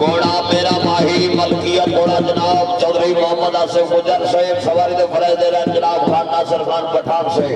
घोड़ा मेरा माही मलकिया घोड़ा जनाब चौधरी मोहम्मद आसिफ गुजर साहब सवारी दे फराज दे रहे जनाब खान नासिर खान पठान से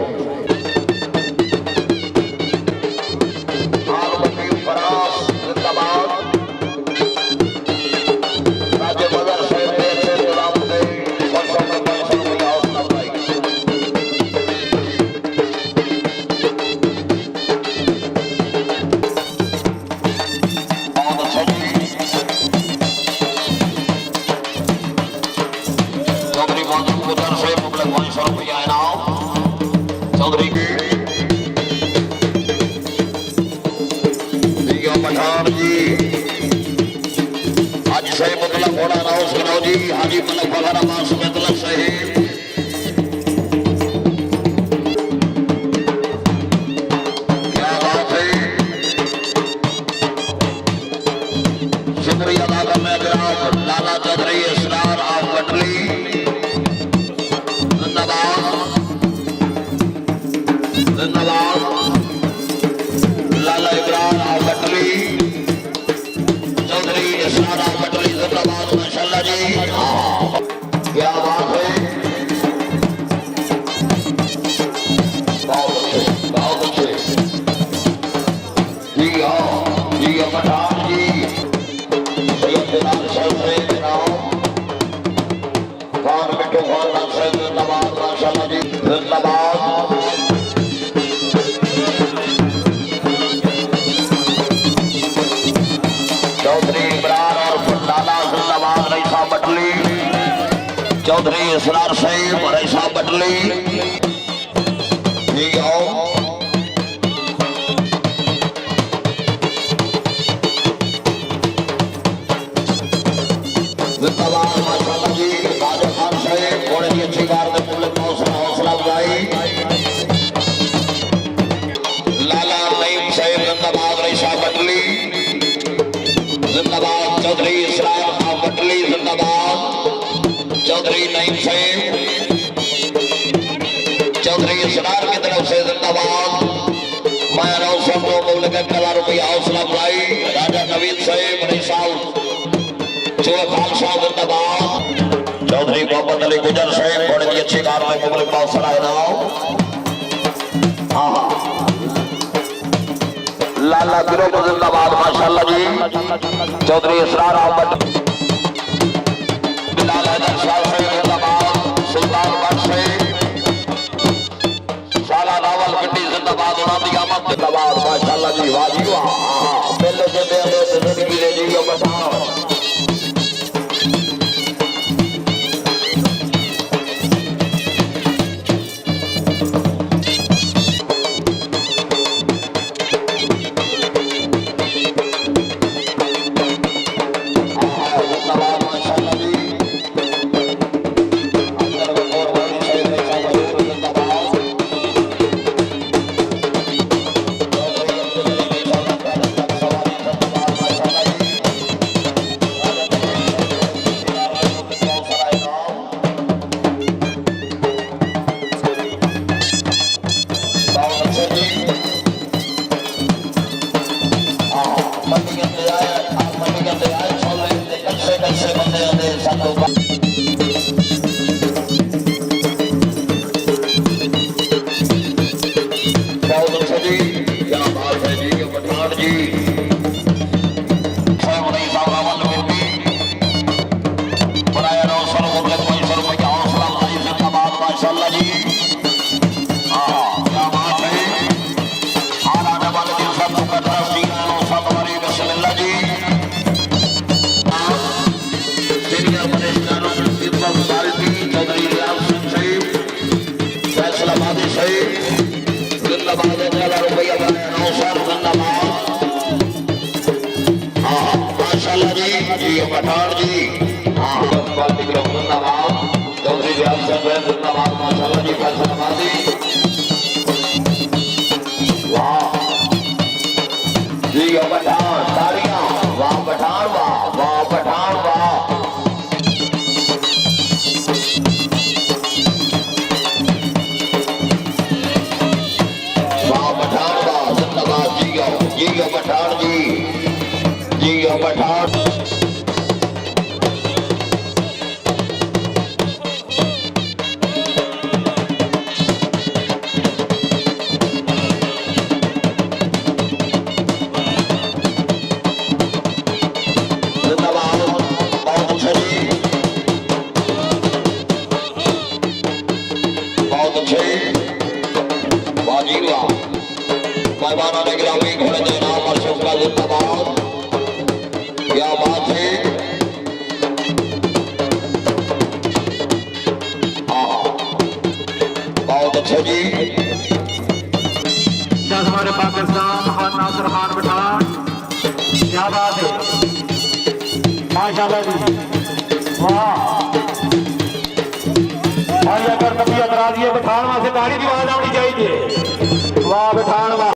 पठान जी आज से मतलब घोड़ा राउस कराओ जी हाजी मलक फलाना मास मतलब सही क्या बात है शुक्रिया अदा करने जनाब लाला चौधरी इसरार आप कटली जिंदाबाद जिंदाबाद लाला इब्राहिम आप कटली चौधरी इसरार आप कटली जिंदाबाद माशाल्लाह जी क्या बात है बहुत अच्छे जी हाँ पठान जी सैयद बिलाल साहब से जनाब खान मिठू खान से जिंदाबाद माशाल्लाह जी जिंदाबाद चौधरी इमरान और फुटाला जिंदाबाद रईसा बटली चौधरी इसरार साहब रईसा बटली जी आओ जिंदाबाद माशाल्लाह जी राजा खान साहब घोड़े की अच्छी कार में पुलिस हौसला अफजाई लाला नईम साहब जिंदाबाद रईसा बटली जिंदाबाद चौधरी इसरार आप बटली जिंदाबाद चौधरी नईम साहब चौधरी इसरार की तरफ से जिंदाबाद मैं रौशन को मुल्क कला रुपया हौसला अफजाई राजा नवीद साहब रिसाल चोर खालसा जिंदाबाद चौधरी मोहम्मद अली गुजर साहब बड़ी अच्छी कार में मुल्क हौसला इनाम हाँ लाला गिरो जिंदाबाद माशाल्लाह जी चौधरी इसरार अहमद बिलाल हैदर शाह जिंदाबाद सुल्तान बख्श साला नावल गड्डी जिंदाबाद उनादी अहमद जिंदाबाद माशाल्लाह जी वाह जी वाह पहले जो दे जिंदगी ले जी बताओ पठान जी चौधरी जिंदाबाद माशाल्लाह जी फैसलाबादी वाह जी पठान तालियां वाह पठान वाह वाह पठान वाह वाह पठान वाह जिंदाबाद जी पठान जी पठान नासिर खान पठान, क्या बात है, माशाल्लाह जी, वाह। और अगर कभी अतराजी पठान वहां से गाड़ी की आवाज आनी चाहिए, वाह पठान वाह।